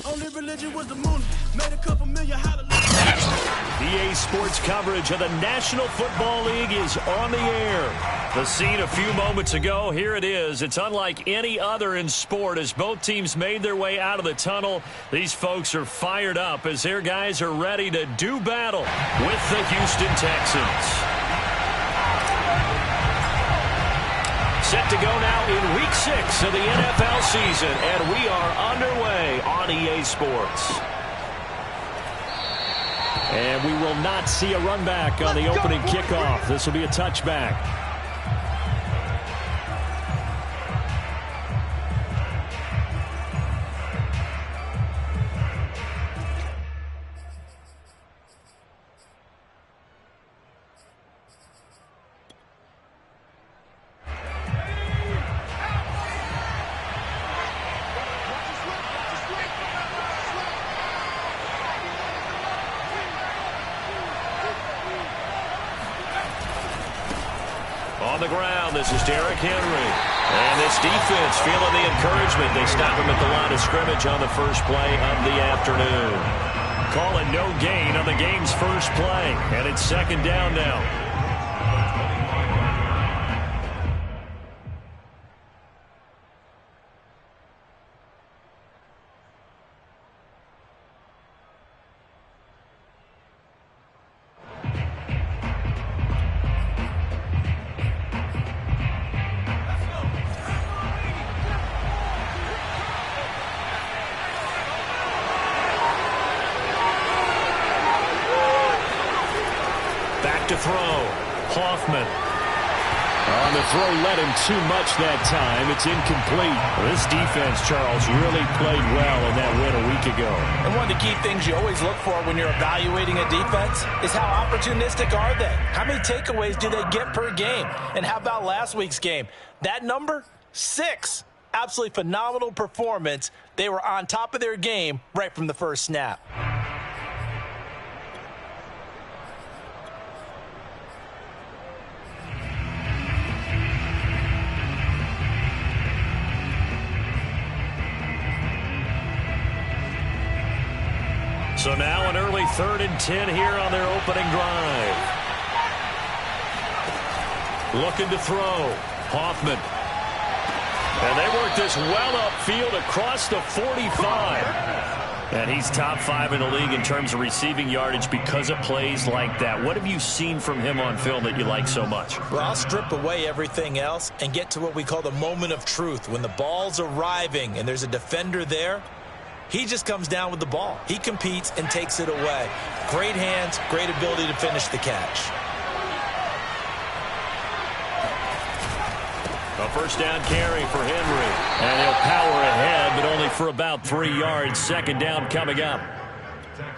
Only religion was the moon. Made a couple million hallelujah. EA Sports coverage of the National Football League is on the air. The scene a few moments ago, here it is. It's unlike any other in sport as both teams made their way out of the tunnel. These folks are fired up as their guys are ready to do battle with the Houston Texans. Set to go now in Week 6 of the NFL season, and we are underway on EA Sports. And we will not see a run back on the opening kickoff. This will be a touchback. On the ground, this is Derrick Henry. And this defense feeling the encouragement. They stop him at the line of scrimmage on the first play of the afternoon. Calling no gain on the game's first play. And it's second down now. To throw, Hoffman. On the throw, led him too much that time. It's incomplete. This defense, Charles, really played well in that win a week ago. And one of the key things you always look for when you're evaluating a defense is how opportunistic are they? How many takeaways do they get per game? And how about last week's game? That number, 6. Absolutely phenomenal performance. They were on top of their game right from the first snap. So now an early 3rd and 10 here on their opening drive. Looking to throw. Hoffman. And they work this well upfield across the 45. And he's top 5 in the league in terms of receiving yardage because of plays like that. What have you seen from him on film that you like so much? Well, I'll strip away everything else and get to what we call the moment of truth. When the ball's arriving and there's a defender there, he just comes down with the ball. He competes and takes it away. Great hands, great ability to finish the catch. A first down carry for Henry. And he'll power ahead, but only for about 3 yards. Second down coming up.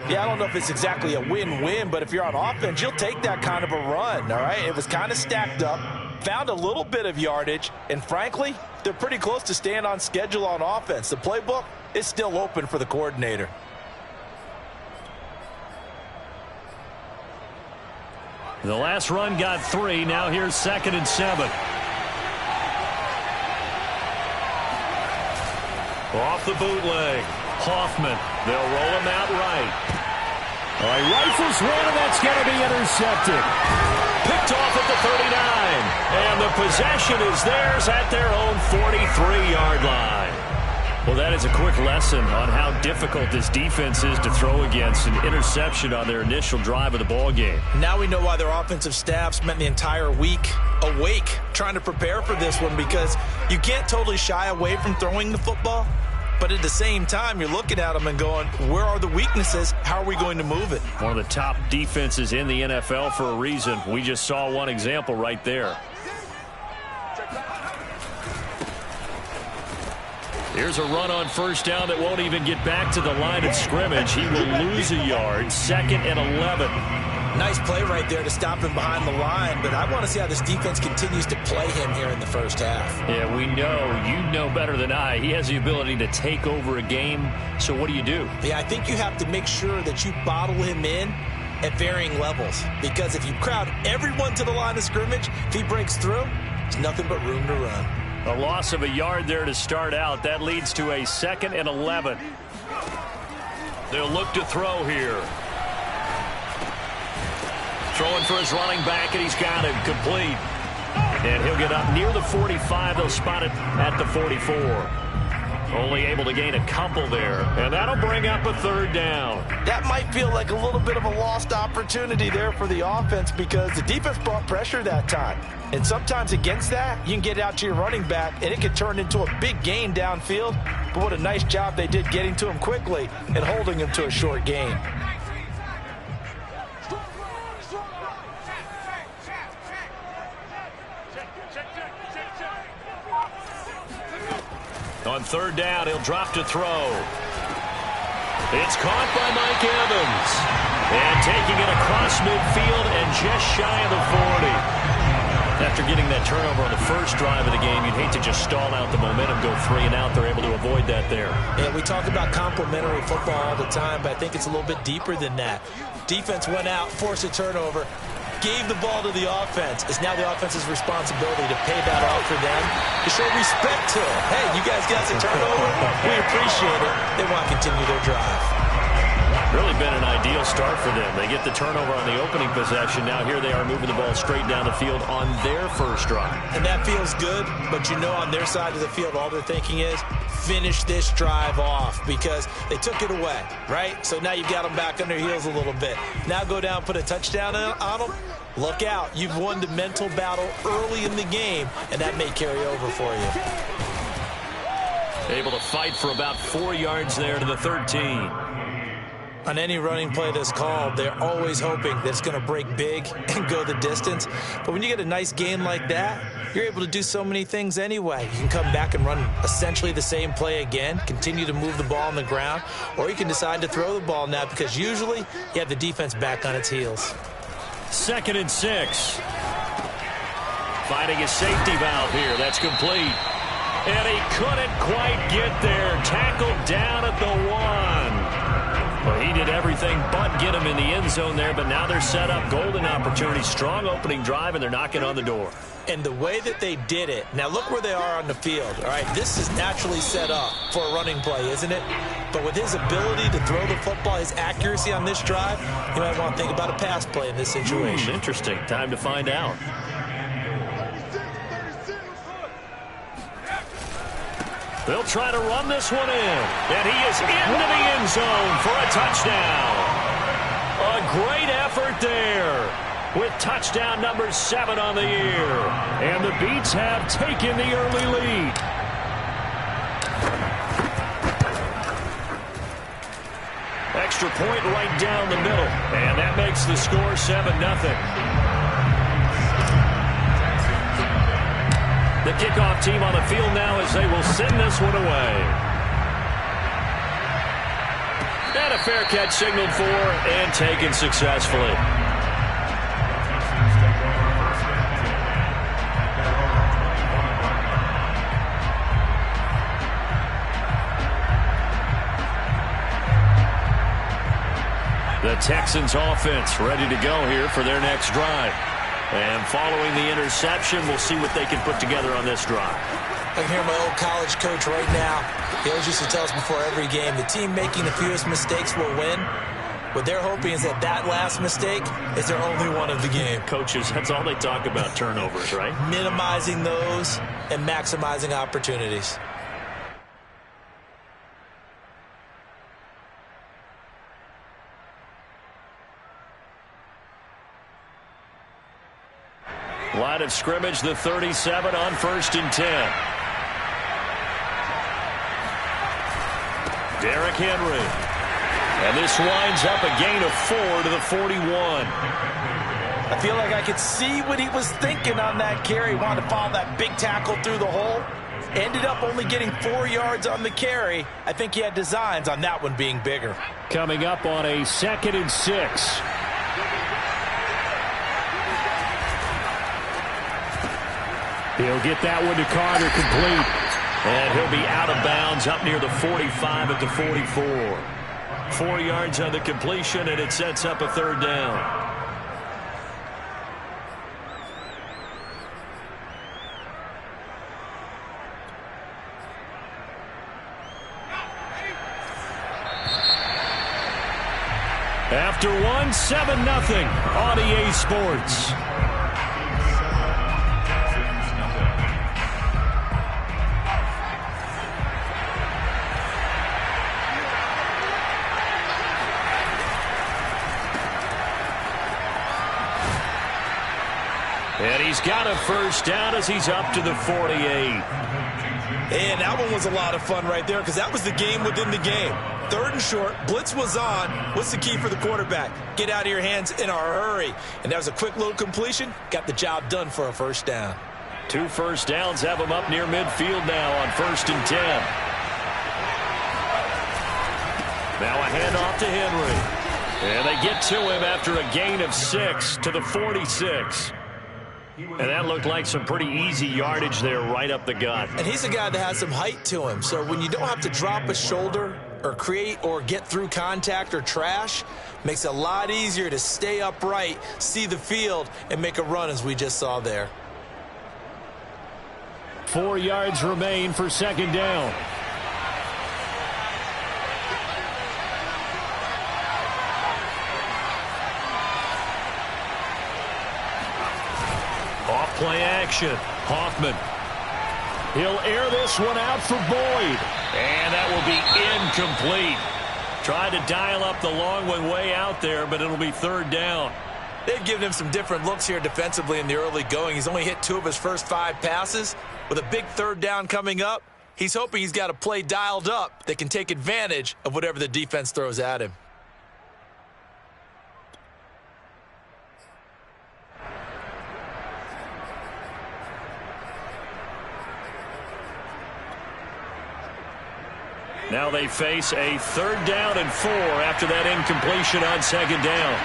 Yeah, I don't know if it's exactly a win-win, but if you're on offense, you'll take that kind of a run, all right? It was kind of stacked up, found a little bit of yardage, and frankly, they're pretty close to staying on schedule on offense. The playbook is still open for the coordinator. The last run got 3. Now here's 2nd and 7. Off the bootleg. Hoffman. They'll roll him out right. All right, rifles one, and that's going to be intercepted. Picked off at the 39. And the possession is theirs at their own 43-yard line. Well, that is a quick lesson on how difficult this defense is to throw against. An interception on their initial drive of the ball game. Now we know why their offensive staff spent the entire week awake trying to prepare for this one, because you can't totally shy away from throwing the football. But at the same time, you're looking at them and going, where are the weaknesses? How are we going to move it? One of the top defenses in the NFL for a reason. We just saw one example right there. Here's a run on first down that won't even get back to the line of scrimmage. He will lose a yard. 2nd and 11. Nice play right there to stop him behind the line, but I want to see how this defense continues to play him here in the first half. Yeah, we know. You know better than I. He has the ability to take over a game, so what do you do? Yeah, I think you have to make sure that you bottle him in at varying levels, because if you crowd everyone to the line of scrimmage, if he breaks through, there's nothing but room to run. A loss of a yard there to start out. That leads to a 2nd and 11. They'll look to throw here. Throwing for his running back, and he's got it complete. And he'll get up near the 45. They'll spot it at the 44. Only able to gain a couple there. And that'll bring up a third down. That might feel like a little bit of a lost opportunity there for the offense because the defense brought pressure that time. And sometimes against that, you can get out to your running back, and it can turn into a big gain downfield. But what a nice job they did getting to him quickly and holding him to a short gain. On third down, he'll drop to throw. It's caught by Mike Evans. And taking it across midfield and just shy of the 40. After getting that turnover on the first drive of the game, you'd hate to just stall out the momentum, go 3 and out. They're able to avoid that there. Yeah, we talk about complementary football all the time, but I think it's a little bit deeper than that. Defense went out, forced a turnover, gave the ball to the offense. It's now the offense's responsibility to pay that off for them, to show respect to them. Hey, you guys got the turnover. We appreciate it. They want to continue their drive. Really been an ideal start for them. They get the turnover on the opening possession. Now here they are moving the ball straight down the field on their first drive. And that feels good, but you know on their side of the field, all they're thinking is finish this drive off because they took it away, right? So now you've got them back on their heels a little bit. Now go down, put a touchdown on them. Look out. You've won the mental battle early in the game, and that may carry over for you. Able to fight for about 4 yards there to the 13. On any running play that's called, they're always hoping that it's going to break big and go the distance. But when you get a nice gain like that, you're able to do so many things anyway. You can come back and run essentially the same play again, continue to move the ball on the ground, or you can decide to throw the ball now because usually you have the defense back on its heels. 2nd and 6. Finding a safety valve here. That's complete. And he couldn't quite get there. Tackled down at the 1. Well, he did everything but get him in the end zone there, but now they're set up. Golden opportunity, strong opening drive, and they're knocking on the door. And the way that they did it, now look where they are on the field, all right? This is naturally set up for a running play, isn't it? But with his ability to throw the football, his accuracy on this drive, you might want to think about a pass play in this situation. Interesting. Time to find out. They'll try to run this one in. And he is into the end zone for a touchdown. A great effort there with touchdown number 7 on the year. And the Beats have taken the early lead. Extra point right down the middle. And that makes the score 7-0. The kickoff team on the field now as they will send this one away. And a fair catch signaled for and taken successfully. The Texans offense ready to go here for their next drive. And following the interception, we'll see what they can put together on this drive. I can hear my old college coach right now. He always used to tell us before every game, the team making the fewest mistakes will win. What they're hoping is that that last mistake is their only one of the game. Coaches, that's all they talk about, turnovers, right? Minimizing those and maximizing opportunities. Line of scrimmage, the 37 on 1st and 10. Derrick Henry. And this winds up a gain of 4 to the 41. I feel like I could see what he was thinking on that carry. Wanted to follow that big tackle through the hole. Ended up only getting 4 yards on the carry. I think he had designs on that one being bigger. Coming up on a 2nd and 6. He'll get that one to Carter complete. And he'll be out of bounds up near the 45 at the 44. 4 yards on the completion, and it sets up a 3rd down. After one, 7-0 on EA Sports. And he's got a first down as he's up to the 48. And that one was a lot of fun right there because that was the game within the game. 3rd and short, blitz was on. What's the key for the quarterback? Get out of your hands in a hurry. And that was a quick little completion. Got the job done for a first down. 2 first downs have him up near midfield now on 1st and 10. Now a handoff to Henry. And they get to him after a gain of 6 to the 46. And that looked like some pretty easy yardage there right up the gut. And he's a guy that has some height to him. So when you don't have to drop a shoulder or create or get through contact or trash, makes it a lot easier to stay upright, see the field, and make a run as we just saw there. 4 yards remain for 2nd down. Off-play action. Hoffman. He'll air this one out for Boyd. And that will be incomplete. Tried to dial up the long one way out there, but it'll be 3rd down. They've given him some different looks here defensively in the early going. He's only hit 2 of his first 5 passes. With a big 3rd down coming up, he's hoping he's got a play dialed up that can take advantage of whatever the defense throws at him. Now they face a 3rd down and 4 after that incompletion on 2nd down.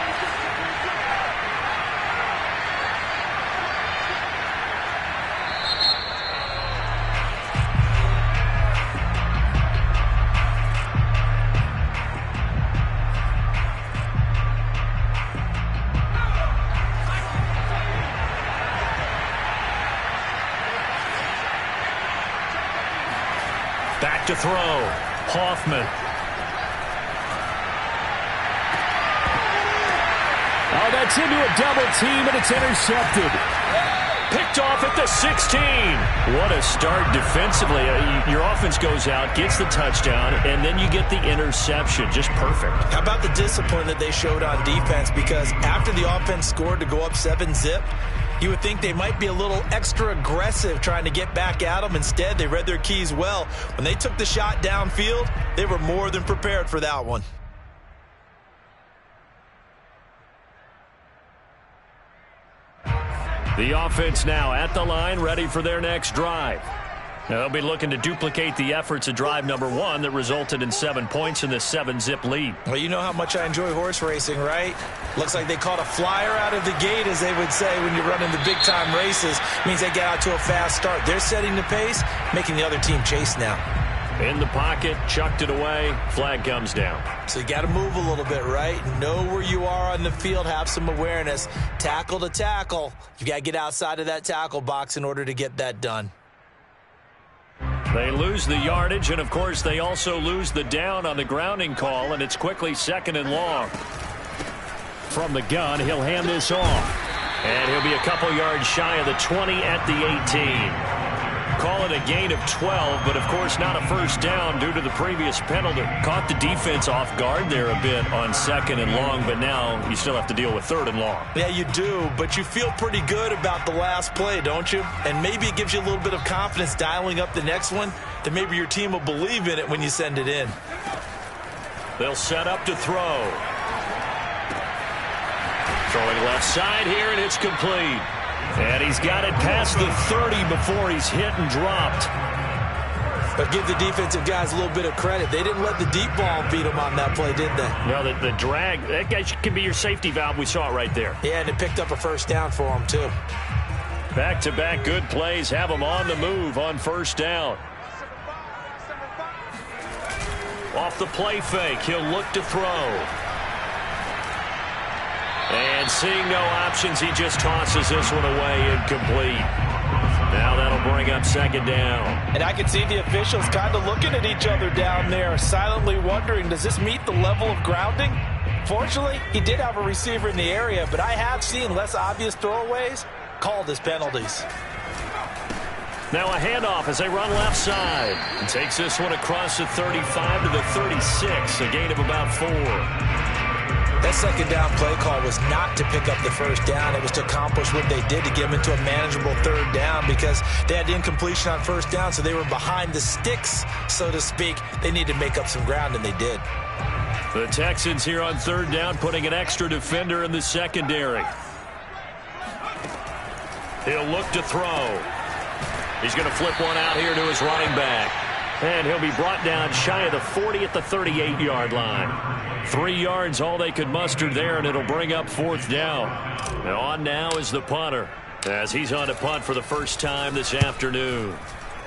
Back to throw. Hoffman. Oh, that's into a double team, and it's intercepted. Picked off at the 16. What a start defensively. Your offense goes out, gets the touchdown, and then you get the interception. Just perfect. How about the discipline that they showed on defense? Because after the offense scored to go up 7-zip, you would think they might be a little extra aggressive trying to get back at them. Instead, they read their keys well. When they took the shot downfield, they were more than prepared for that one. The offense now at the line, ready for their next drive. Now they'll be looking to duplicate the efforts of drive number 1 that resulted in 7 points in this 7-zip lead. Well, you know how much I enjoy horse racing, right? Looks like they caught a flyer out of the gate, as they would say when you're running the big-time races. Means they get out to a fast start. They're setting the pace, making the other team chase now. In the pocket, chucked it away, flag comes down. So you got to move a little bit, right? Know where you are on the field, have some awareness. Tackle to tackle. You got to get outside of that tackle box in order to get that done. They lose the yardage, and of course they also lose the down on the grounding call, and it's quickly 2nd and long. From the gun, he'll hand this off. And he'll be a couple yards shy of the 20 at the 18. Call it a gain of 12, but of course not a first down due to the previous penalty. Caught the defense off guard there a bit on 2nd and long, but now you still have to deal with 3rd and long. Yeah, you do, but you feel pretty good about the last play, don't you? And maybe it gives you a little bit of confidence dialing up the next one, that maybe your team will believe in it when you send it in. They'll set up to throw. Throwing left side here, and it's complete. And he's got it past the 30 before he's hit and dropped. But give the defensive guys a little bit of credit. They didn't let the deep ball beat them on that play, did they? No, the drag, that guy can be your safety valve. We saw it right there. Yeah, and it picked up a first down for him, too. Back-to-back good plays have him on the move on 1st down. Off the play fake, he'll look to throw. And seeing no options, he just tosses this one away, incomplete. Now that'll bring up 2nd down. And I can see the officials kind of looking at each other down there, silently wondering, does this meet the level of grounding? Unfortunately, he did have a receiver in the area, but I have seen less obvious throwaways called as penalties. Now a handoff as they run left side. And takes this one across the 35 to the 36, a gain of about 4. That second down play call was not to pick up the first down. It was to accomplish what they did to get them into a manageable third down because they had incompletion on first down, so they were behind the sticks, so to speak. They needed to make up some ground, and they did. The Texans here on third down putting an extra defender in the secondary. He'll look to throw. He's going to flip one out here to his running back. And he'll be brought down shy of the 40 at the 38-yard line. 3 yards all they could muster there, and it'll bring up fourth down. Now on now is the punter as he's on to punt for the first time this afternoon.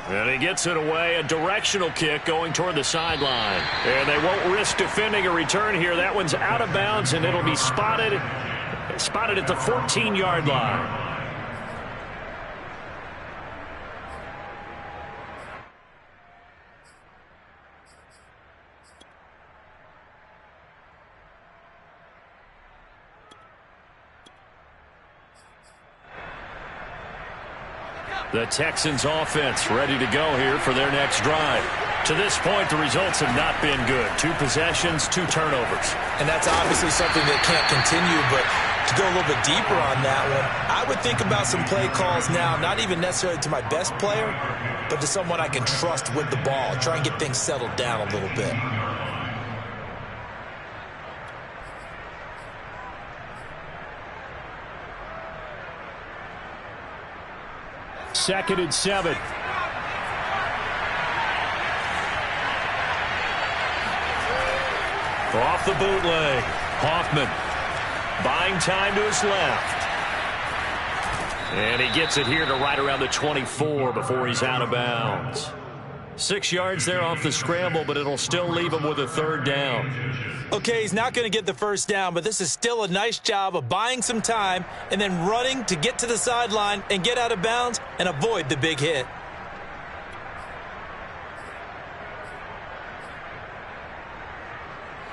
And he gets it away, a directional kick going toward the sideline. And they won't risk defending a return here. That one's out of bounds, and it'll be spotted at the 14-yard line. The Texans offense ready to go here for their next drive. To this point, the results have not been good. 2 possessions, 2 turnovers. And that's obviously something that can't continue, but to go a little bit deeper on that one, I would think about some play calls now, not even necessarily to my best player, but to someone I can trust with the ball. Try and get things settled down a little bit. Second and 7. Off the bootleg. Hoffman buying time to his left. And he gets it here to right around the 24 before he's out of bounds. 6 yards there off the scramble, but it'll still leave him with a third down. Okay, he's not going to get the first down, but this is still a nice job of buying some time and then running to get to the sideline and get out of bounds and avoid the big hit.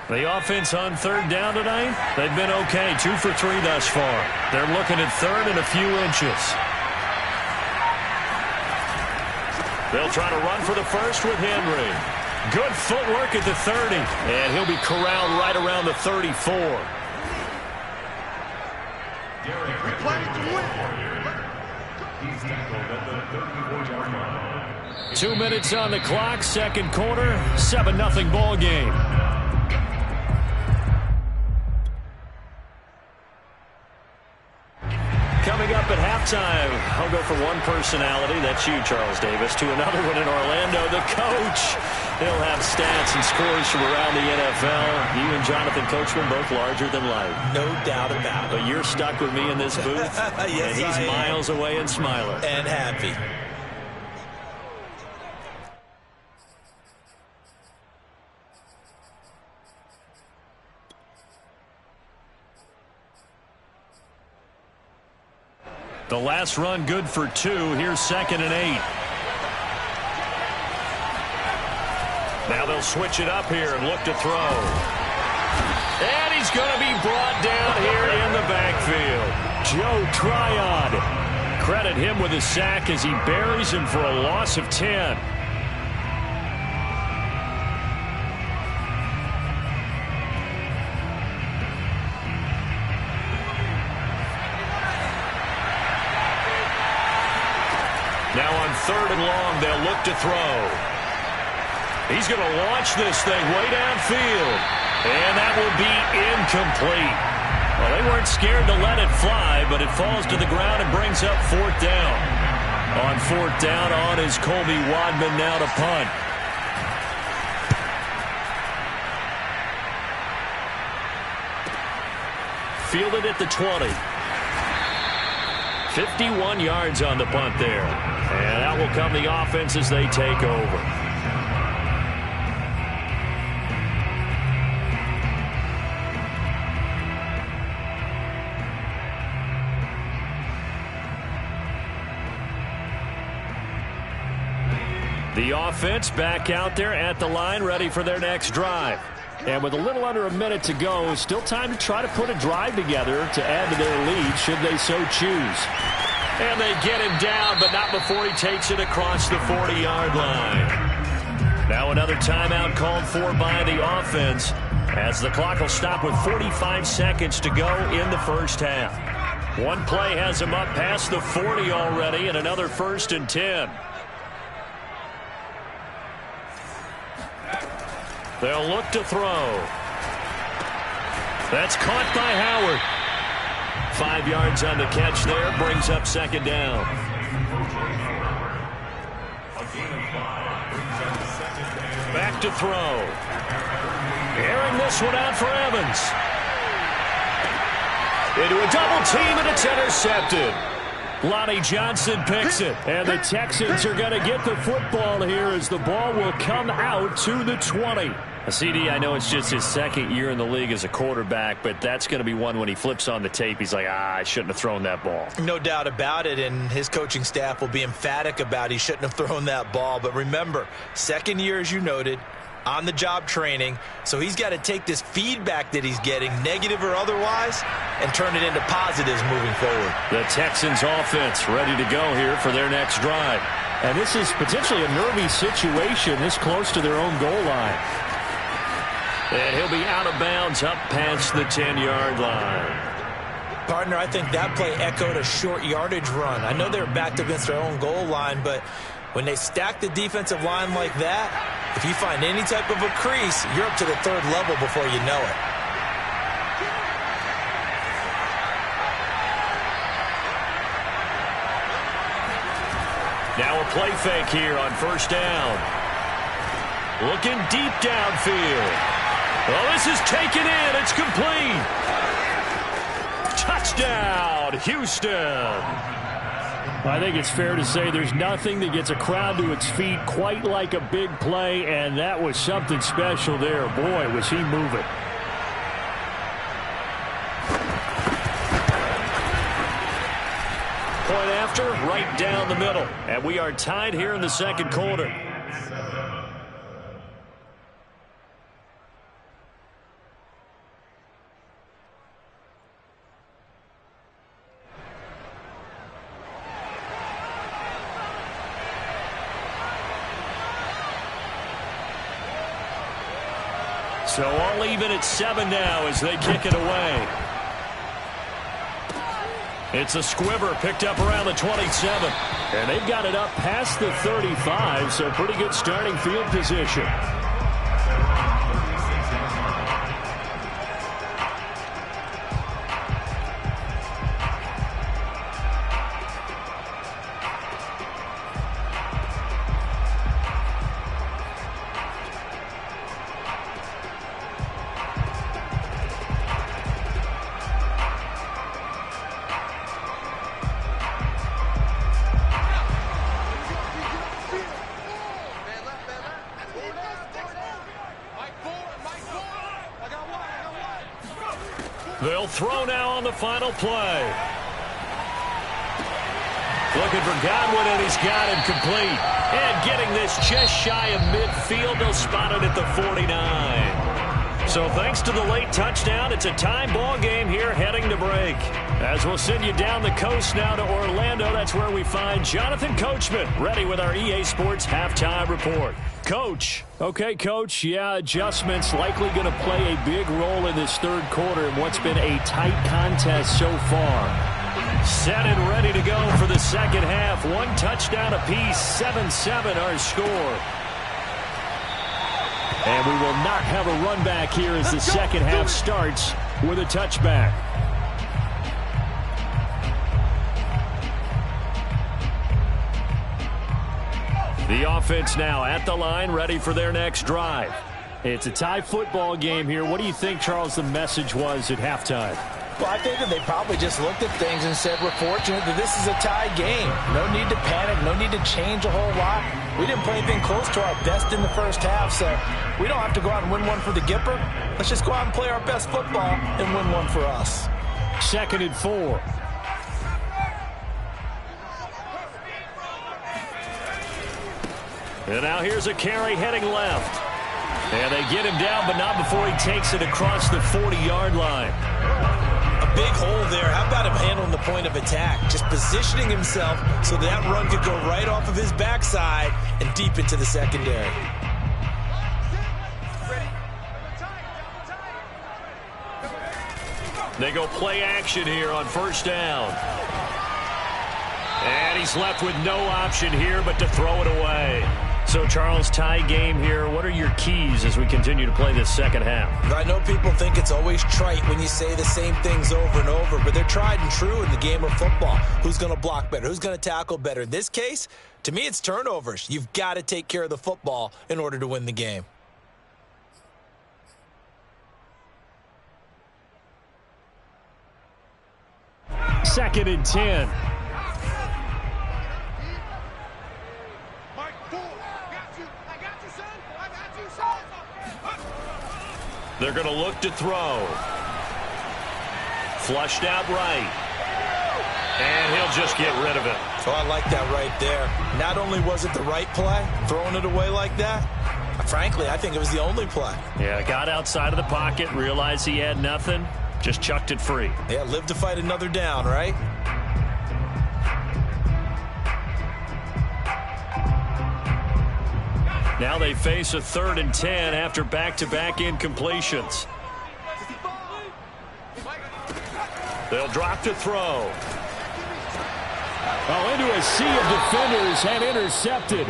The offense on third down tonight, they've been okay. 2 for 3 thus far. They're looking at third and a few inches. They'll try to run for the first with Henry. Good footwork at the 30. And he'll be corralled right around the 34. 2 minutes on the clock, second quarter, 7-0 ball game. Coming up at halftime, I'll go from one personality, that's you, Charles Davis, to another one in Orlando, the coach. He'll have stats and scores from around the NFL. You and Jonathan Coachman both larger than life. No doubt about it. But you're stuck with me in this booth, yes, and he's miles away and smiling. And happy. The last run good for 2. Here's 2nd and 8. Now they'll switch it up here and look to throw. And he's going to be brought down here in the backfield. Joe Tryon. Credit him with a sack as he buries him for a loss of 10. Now on 3rd and long, they'll look to throw. He's going to launch this thing way downfield. And that will be incomplete. Well, they weren't scared to let it fly, but it falls to the ground and brings up 4th down. On 4th down, on is Colby Wadman now to punt. Fielded at the 20. 51 yards on the punt there. And out will come the offense as they take over. The offense back out there at the line, ready for their next drive. And with a little under a minute to go, still time to try to put a drive together to add to their lead should they so choose. And they get him down, but not before he takes it across the 40-yard line. Now another timeout called for by the offense, as the clock will stop with 45 seconds to go in the first half. One play has him up past the 40 already, and another 1st and 10. They'll look to throw. That's caught by Howard. 5 yards on the catch there, brings up 2nd down. Back to throw. Airing this one out for Evans. Into a double team, and it's intercepted. Lonnie Johnson picks it, and the Texans are going to get the football here as the ball will come out to the 20. CD, I know it's just his 2nd year in the league as a quarterback, but that's going to be one when he flips on the tape, he's like, I shouldn't have thrown that ball. No doubt about it, and his coaching staff will be emphatic about he shouldn't have thrown that ball. But remember, 2nd year, as you noted, on-the-job training, so he's got to take this feedback that he's getting, negative or otherwise, and turn it into positives moving forward. The Texans offense ready to go here for their next drive. And this is potentially a nervy situation this close to their own goal line. And he'll be out of bounds up past the 10-yard line. Partner, I think that play echoed a short yardage run. I know they're backed against their own goal line, but when they stack the defensive line like that, if you find any type of a crease, you're up to the 3rd level before you know it. Now a play fake here on 1st down. Looking deep downfield. Well, this is taken in. It's complete. Touchdown, Houston. I think it's fair to say there's nothing that gets a crowd to its feet quite like a big play, and that was something special there. Boy, was he moving. Point after, right down the middle. And we are tied here in the 2nd quarter. So all even at 7 now as they kick it away. It's a squibber picked up around the 27. And they've got it up past the 35, so pretty good starting field position. They'll throw now on the final play. Looking for Godwin, and he's got him complete. And getting this just shy of midfield, they'll spot it at the 49. So thanks to the late touchdown, it's a tie ball game here heading to break. As we'll send you down the coast now to Orlando, that's where we find Jonathan Coachman, ready with our EA Sports Halftime Report. Coach. Okay, Coach, yeah, adjustments likely going to play a big role in this 3rd quarter in what's been a tight contest so far. Set and ready to go for the 2nd half. 1 touchdown apiece, 7-7 our score. And we will not have a run back here as the 2nd half starts with a touchback. The offense now at the line, ready for their next drive. It's a tie football game here. What do you think, Charles, the message was at halftime? Well, I think that they probably just looked at things and said, we're fortunate that this is a tie game. No need to panic, no need to change a whole lot. We didn't play anything close to our best in the first half, so we don't have to go out and win one for the Gipper. Let's just go out and play our best football and win one for us. 2nd and 4. And now here's a carry heading left. And they get him down, but not before he takes it across the 40-yard line. A big hole there. How about him handling the point of attack? Just positioning himself so that run could go right off of his backside and deep into the secondary. They go play action here on first down. And he's left with no option here but to throw it away. So, Charles, tie game here. What are your keys as we continue to play this second half? I know people think it's always trite when you say the same things over and over, but they're tried and true in the game of football. Who's going to block better? Who's going to tackle better? In this case, to me, it's turnovers. You've got to take care of the football in order to win the game. Second and 10. They're going to look to throw. Flushed out right. And he'll just get rid of it. Oh, I like that right there. Not only was it the right play, throwing it away like that, frankly, I think it was the only play. Yeah, got outside of the pocket, realized he had nothing, just chucked it free. Yeah, live to fight another down, right? Now they face a 3rd and 10 after back-to-back incompletions. They'll drop to throw. Oh, into a sea of defenders and intercepted.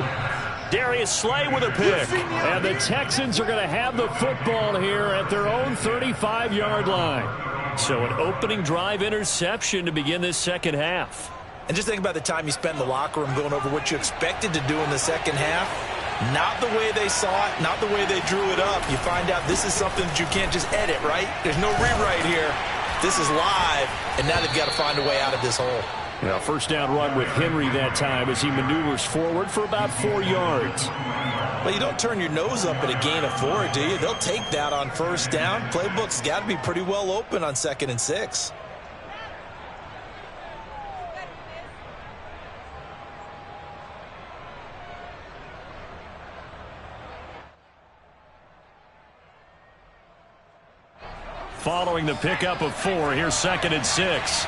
Darius Slay with a pick. And the Texans are going to have the football here at their own 35-yard line. So an opening drive interception to begin this second half. And just think about the time you spent in the locker room going over what you expected to do in the second half. Not the way they saw it, not the way they drew it up. You find out this is something that you can't just edit, right? There's no rewrite here. This is live, and now they've got to find a way out of this hole. Now, first down run with Henry that time as he maneuvers forward for about 4 yards. Well, you don't turn your nose up at a gain of 4, do you? They'll take that on first down. Playbook's got to be pretty well open on 2nd and 6. Following the pickup of 4, here's 2nd and 6.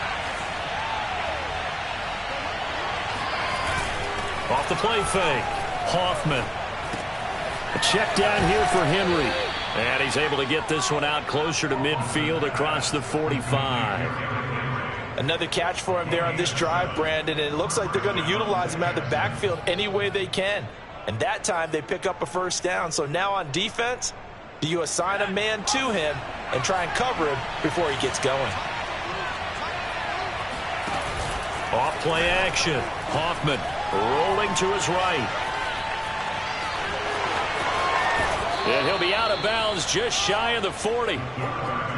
Off the play fake. Hoffman. A check down here for Henry. And he's able to get this one out closer to midfield across the 45. Another catch for him there on this drive, Brandon, and it looks like they're going to utilize him out of the backfield any way they can. And that time they pick up a first down. So now on defense, do you assign a man to him and try and cover him before he gets going? Off play action. Hoffman rolling to his right. And he'll be out of bounds just shy of the 40.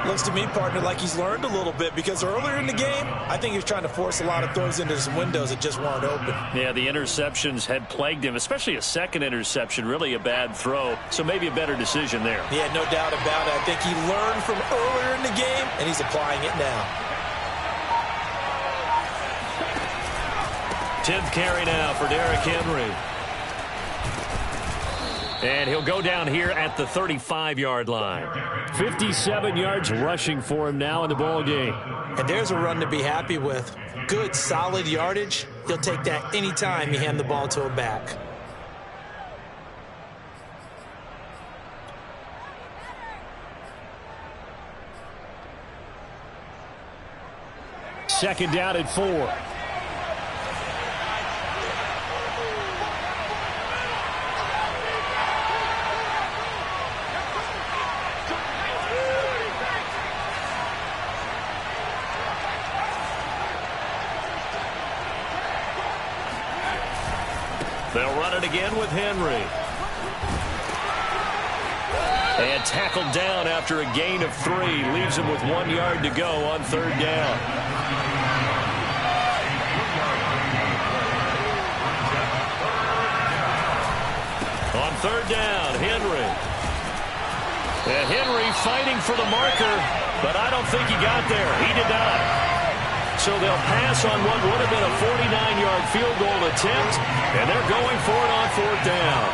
Looks to me, partner, like he's learned a little bit because earlier in the game, I think he was trying to force a lot of throws into some windows that just weren't open. Yeah, the interceptions had plagued him, especially a second interception, really a bad throw. So maybe a better decision there. Yeah, no doubt about it. I think he learned from earlier in the game, and he's applying it now. 10th carry now for Derrick Henry. And he'll go down here at the 35-yard line. 57 yards rushing for him now in the ball game. And there's a run to be happy with. Good, solid yardage. He'll take that anytime you hand the ball to a back. Second down at 4. They'll run it again with Henry. And tackled down after a gain of 3. Leaves him with 1 yard to go on 3rd down. On 3rd down, Henry. And Henry fighting for the marker, but I don't think he got there. He did not. So they'll pass on what would have been a 49-yard field goal attempt, and they're going for it on 4th down.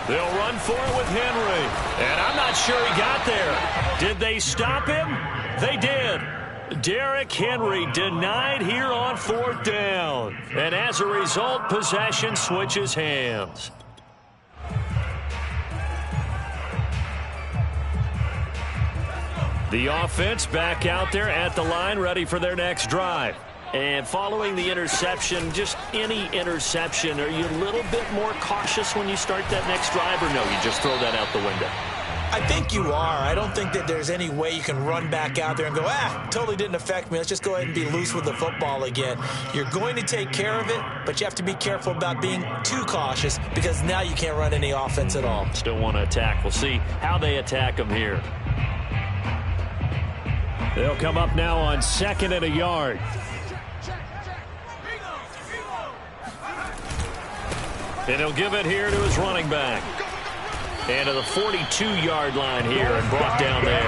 They'll run for it with Henry. And I'm not sure he got there. Did they stop him? They did. Derrick Henry denied here on 4th down. And as a result, possession switches hands. The offense back out there at the line, ready for their next drive. And following the interception, just any interception, are you a little bit more cautious when you start that next drive, or no, you just throw that out the window? I think you are. I don't think that there's any way you can run back out there and go, totally didn't affect me. Let's just go ahead and be loose with the football again. You're going to take care of it, but you have to be careful about being too cautious because now you can't run any offense at all. Still want to attack. We'll see how they attack them here. They'll come up now on 2nd and a yard. And he'll give it here to his running back. And to the 42-yard line here and brought down there.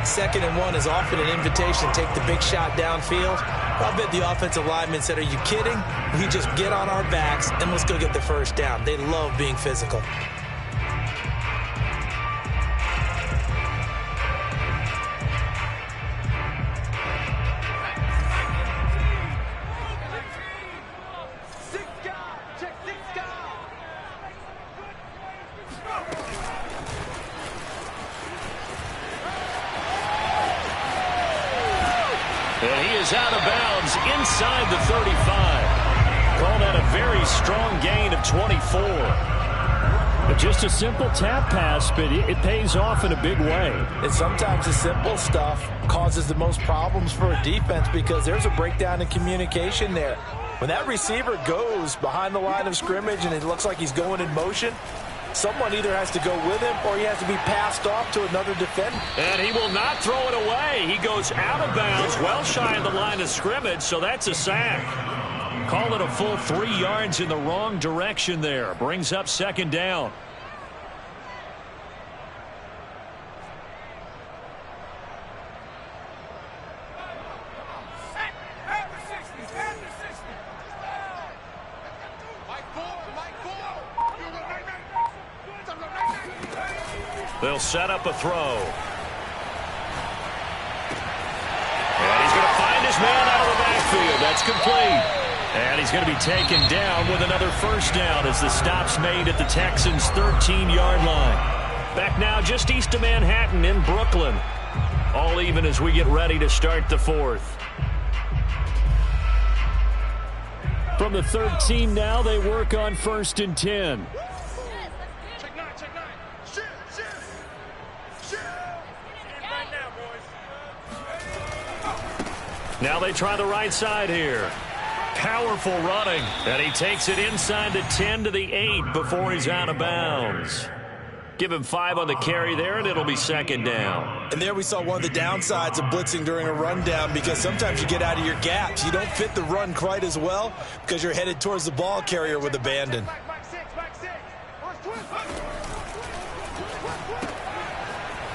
2nd and 1 is often an invitation to take the big shot downfield. I bet the offensive lineman said, are you kidding? We just get on our backs and let's go get the first down. They love being physical. Out of bounds inside the 35. Call that a very strong gain of 24. Just a simple tap pass, but it pays off in a big way. And sometimes the simple stuff causes the most problems for a defense because there's a breakdown in communication there. When that receiver goes behind the line of scrimmage and it looks like he's going in motion, someone either has to go with him or he has to be passed off to another defender. And he will not throw it away. He goes out of bounds, well shy of the line of scrimmage, so that's a sack. Call it a full 3 yards in the wrong direction there. Brings up 2nd down. They'll set up a throw. And he's going to find his man out of the backfield. That's complete. And he's going to be taken down with another first down as the stop's made at the Texans' 13-yard line. Back now just east of Manhattan in Brooklyn. All even as we get ready to start the 4th. From the 13 now, they work on 1st and 10. Now they try the right side here. Powerful running. And he takes it inside the 10 to the 8 before he's out of bounds. Give him 5 on the carry there, and it'll be 2nd down. And there we saw one of the downsides of blitzing during a rundown because sometimes you get out of your gaps. You don't fit the run quite as well because you're headed towards the ball carrier with abandon.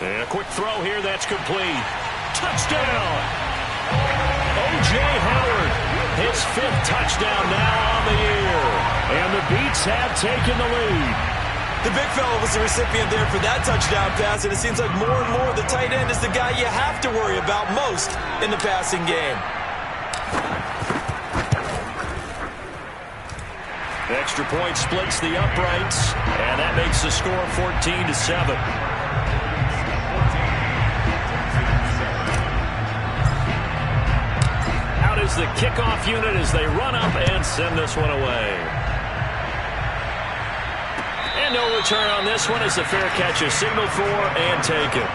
And a quick throw here, that's complete. Touchdown! O.J. Howard, his 5th touchdown now on the year. And the Beats have taken the lead. The big fella was the recipient there for that touchdown pass, and it seems like more and more the tight end is the guy you have to worry about most in the passing game. The extra point splits the uprights, and that makes the score 14-7. Is the kickoff unit as they run up and send this one away. And no return on this one as the fair catch is signaled for and taken.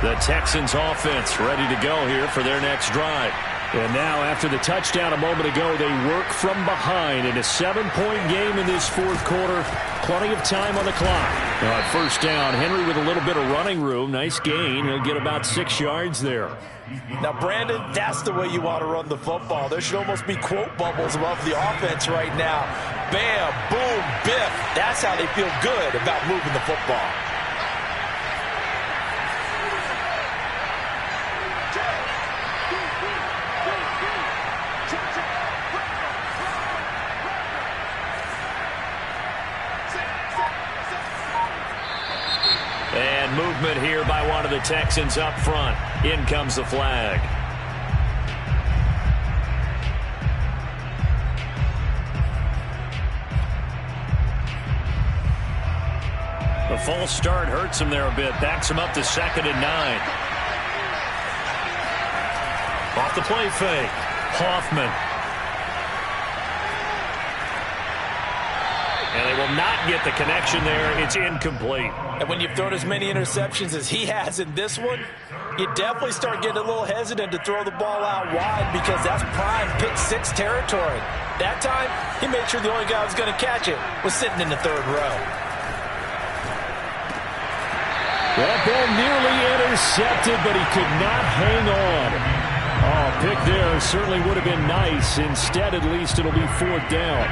The Texans offense ready to go here for their next drive. And now, after the touchdown a moment ago, they work from behind in a 7-point game in this fourth quarter. Plenty of time on the clock. Now at first down, Henry with a little bit of running room. Nice gain. He'll get about 6 yards there. Now, Brandon, that's the way you want to run the football. There should almost be quote bubbles above the offense right now. Bam, boom, biff. That's how they feel good about moving the football. And movement here by one of the Texans up front. In comes the flag. The false start hurts him there a bit. Backs him up to 2nd and 9. Off the play fake. Hoffman. And they will not get the connection there. It's incomplete. And when you've thrown as many interceptions as he has in this one, you definitely start getting a little hesitant to throw the ball out wide because that's prime pick 6 territory. That time, he made sure the only guy who was going to catch it was sitting in the 3rd row. That ball nearly intercepted, but he could not hang on. Oh, pick there certainly would have been nice. Instead, at least, it'll be 4th down.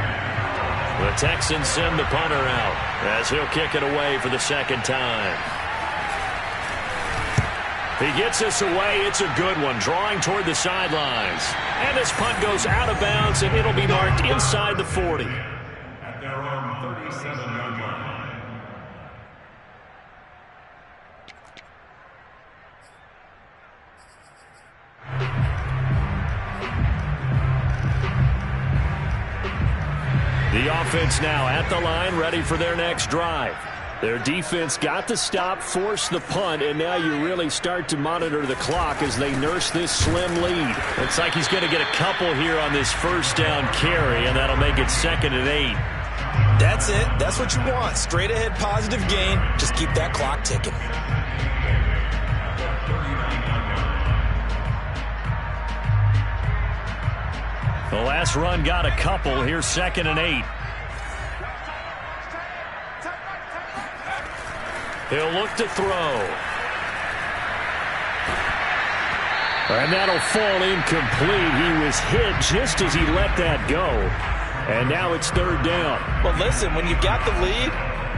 The Texans send the punter out as he'll kick it away for the 2nd time. He gets this away. It's a good one, drawing toward the sidelines. And this punt goes out of bounds, and it'll be marked inside the 40. At their own 37-yard line. The offense now at the line, ready for their next drive. Their defense got the stop, forced the punt, and now you really start to monitor the clock as they nurse this slim lead. Looks like he's going to get a couple here on this 1st down carry, and that'll make it 2nd and 8. That's it. That's what you want. Straight ahead positive gain. Just keep that clock ticking. The last run got a couple. Here's 2nd and 8. He'll look to throw. And that'll fall incomplete. He was hit just as he let that go. And now it's 3rd down. Well, listen, when you got the lead,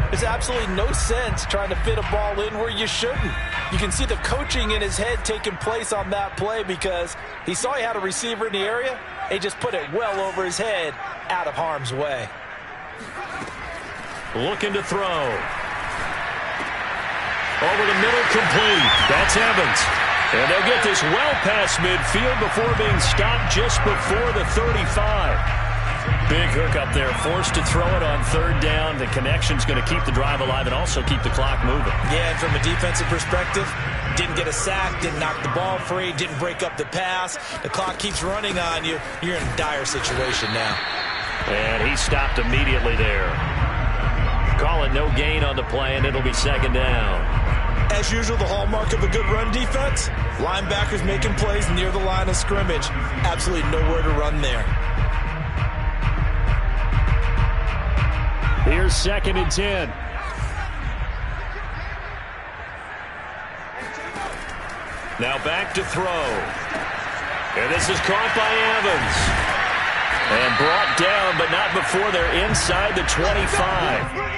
there's absolutely no sense trying to fit a ball in where you shouldn't. You can see the coaching in his head taking place on that play because he saw he had a receiver in the area. He just put it well over his head, out of harm's way. Looking to throw. Over the middle, complete. That's Evans. And they'll get this well past midfield before being stopped just before the 35. Big hook up there, forced to throw it on 3rd down. The connection's going to keep the drive alive and also keep the clock moving. Yeah, and from a defensive perspective, didn't get a sack, didn't knock the ball free, didn't break up the pass. The clock keeps running on you. You're in a dire situation now. And he stopped immediately there. Call it no gain on the play, and it'll be 2nd down. As usual, the hallmark of a good run defense, linebackers making plays near the line of scrimmage. Absolutely nowhere to run there. Here's 2nd and 10. Now back to throw. And this is caught by Evans. And brought down, but not before they're inside the 25.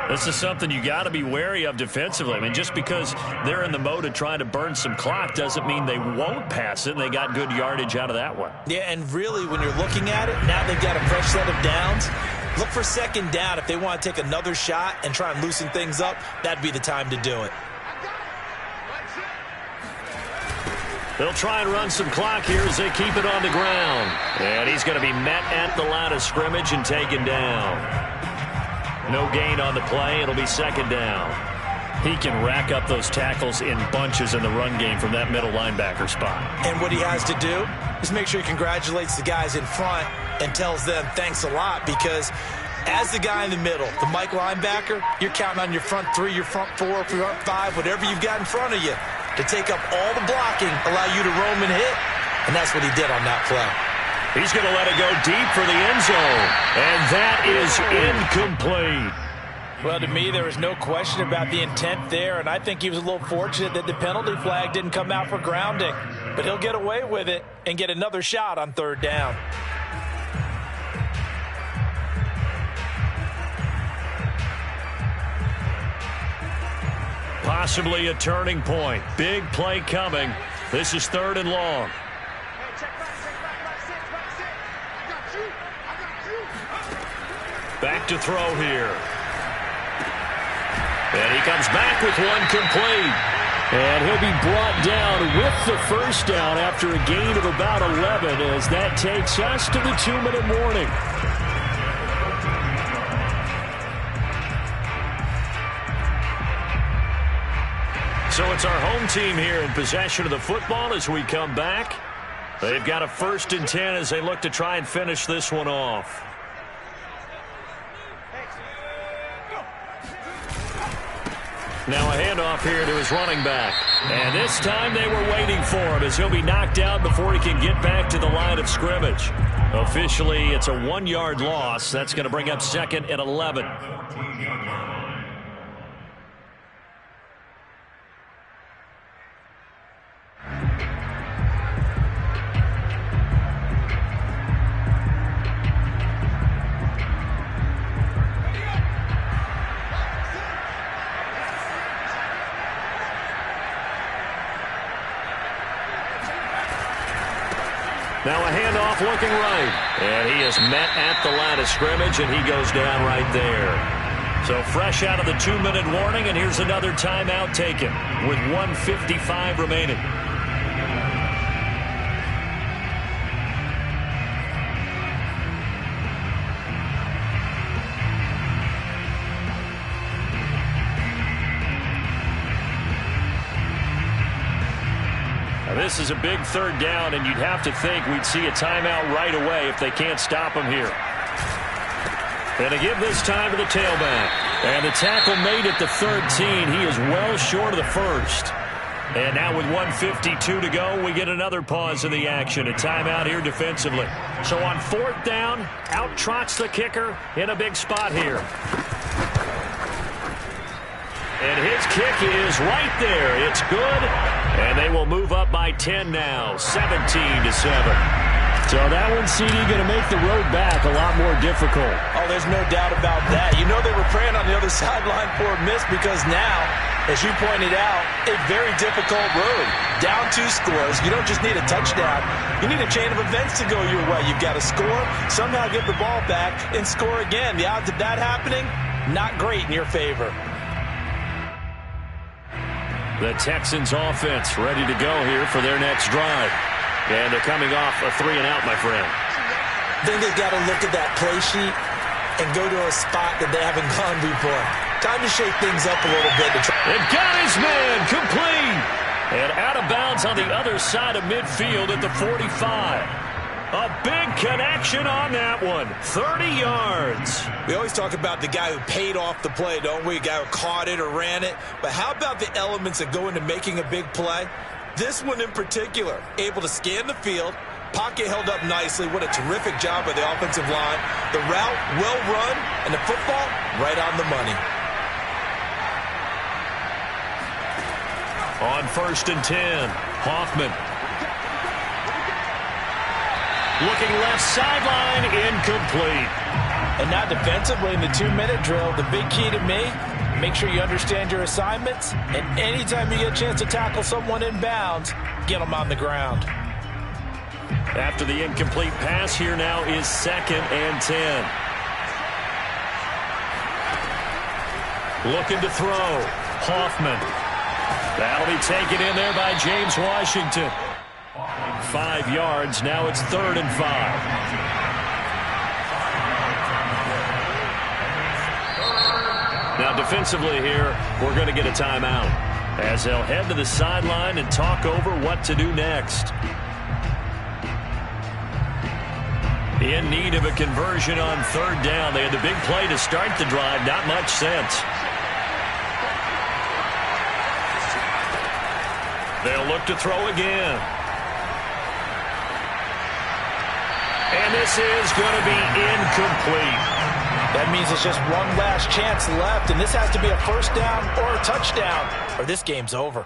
This is something you got to be wary of defensively. I mean, just because they're in the mode of trying to burn some clock doesn't mean they won't pass it. And they got good yardage out of that one. Yeah, and really, when you're looking at it, now they've got a fresh set of downs. Look for 2nd down. If they want to take another shot and try and loosen things up, that'd be the time to do it. They'll try and run some clock here as they keep it on the ground. And he's going to be met at the line of scrimmage and taken down. No gain on the play. It'll be 2nd down. He can rack up those tackles in bunches in the run game from that middle linebacker spot. And what he has to do is make sure he congratulates the guys in front and tells them thanks a lot, because as the guy in the middle, the Mike linebacker, you're counting on your front 3, your front 4, your front 5, whatever you've got in front of you to take up all the blocking, allow you to roam and hit, and that's what he did on that play. He's going to let it go deep for the end zone, and that is incomplete. Well, to me, there was no question about the intent there, and I think he was a little fortunate that the penalty flag didn't come out for grounding. But he'll get away with it and get another shot on third down. Possibly a turning point. Big play coming. This is 3rd and long. Back to throw here. And he comes back with one complete. And he'll be brought down with the first down after a gain of about 11 as that takes us to the 2-minute warning. So it's our home team here in possession of the football as we come back. They've got a 1st and 10 as they look to try and finish this one off. Now a handoff here to his running back. And this time they were waiting for him as he'll be knocked out before he can get back to the line of scrimmage. Officially, it's a 1-yard loss. That's going to bring up 2nd and 11. Now a handoff looking right. And he is met at the line of scrimmage, and he goes down right there. So fresh out of the 2-minute warning, and here's another timeout taken with 1:55 remaining. This is a big 3rd down, and you'd have to think we'd see a timeout right away if they can't stop him here. And to give this time to the tailback. And the tackle made at the 13. He is well short of the first. And now with 1:52 to go, we get another pause in the action. A timeout here defensively. So on 4th down, out trots the kicker in a big spot here. And his kick is right there. It's good. And they will move up by 10 now, 17-7. So that one, CD, going to make the road back a lot more difficult. Oh, there's no doubt about that. You know they were praying on the other sideline for a miss because now, as you pointed out, a very difficult road. Down 2 scores. You don't just need a touchdown. You need a chain of events to go your way. You've got to score, somehow get the ball back, and score again. The odds of that happening, not great in your favor. The Texans offense ready to go here for their next drive. And they're coming off a 3-and-out, my friend. I think they've got to look at that play sheet and go to a spot that they haven't gone before. Time to shake things up a little bit. And got his man complete. And out of bounds on the other side of midfield at the 45. A big connection on that one. 30 yards. We always talk about the guy who paid off the play, don't we? The guy who caught it or ran it. But how about the elements that go into making a big play? This one in particular, able to scan the field, pocket held up nicely. What a terrific job by the offensive line. The route, well run, and the football, right on the money. On 1st and 10, Hoffman. Looking left sideline, incomplete. And now defensively in the 2-minute drill, the big key to me, make sure you understand your assignments, and anytime you get a chance to tackle someone in bounds, get them on the ground. After the incomplete pass, here now is 2nd and 10. Looking to throw. Hoffman. That'll be taken in there by James Washington. 5 yards. Now it's 3rd and 5. Now defensively here, we're going to get a timeout as they'll head to the sideline and talk over what to do next. In need of a conversion on 3rd down. They had the big play to start the drive. Not much sense. They'll look to throw again. this is going to be incomplete. That means it's just one last chance left, and this has to be a first down or a touchdown, or this game's over.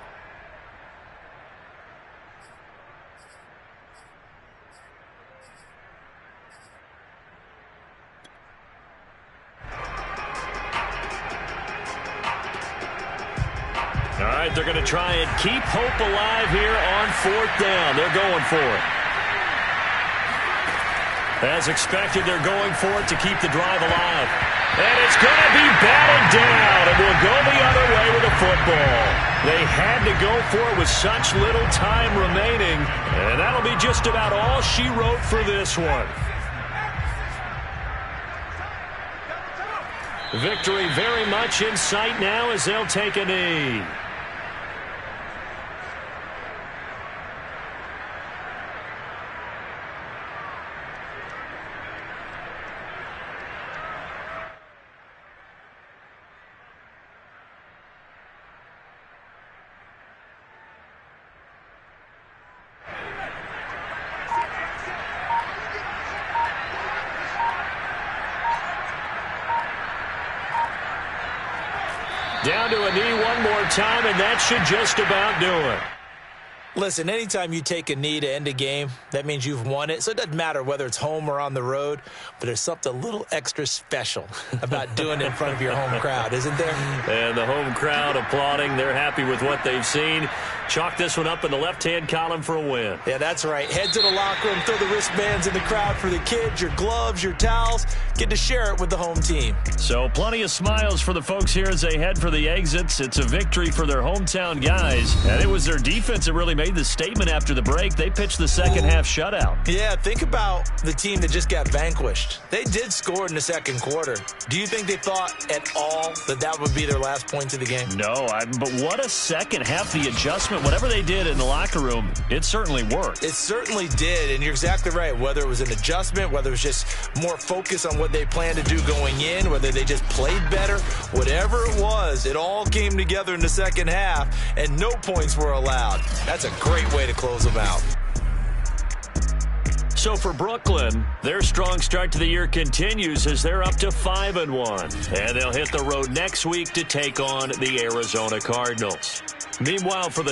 All right, they're going to try and keep hope alive here on fourth down. They're going for it. As expected, they're going for it to keep the drive alive. And it's going to be batted down, and we'll go the other way with the football. They had to go for it with such little time remaining, and that'll be just about all she wrote for this one. Victory very much in sight now as they'll take a knee. Down to a knee one more time, and that should just about do it. Listen, anytime you take a knee to end a game, that means you've won it. So it doesn't matter whether it's home or on the road, but there's something a little extra special about doing it in front of your home crowd, isn't there? And the home crowd applauding. They're happy with what they've seen. Chalk this one up in the left-hand column for a win. Yeah, that's right. Head to the locker room, throw the wristbands in the crowd for the kids, your gloves, your towels. Get to share it with the home team. So plenty of smiles for the folks here as they head for the exits. It's a victory for their hometown guys. And it was their defense that really made the statement after the break. They pitched the second half shutout. Yeah, think about the team that just got vanquished. They did score in the second quarter. Do you think they thought at all that that would be their last point of the game? No, but what a second half. The adjustment, whatever they did in the locker room, it certainly worked. It certainly did, and you're exactly right. Whether it was an adjustment, whether it was just more focus on what they planned to do going in, whether they just played better, whatever it was, it all came together in the second half, and no points were allowed. That's a great way to close them out. So for Brooklyn, their strong start to the year continues as they're up to 5-1. And they'll hit the road next week to take on the Arizona Cardinals. Meanwhile, for the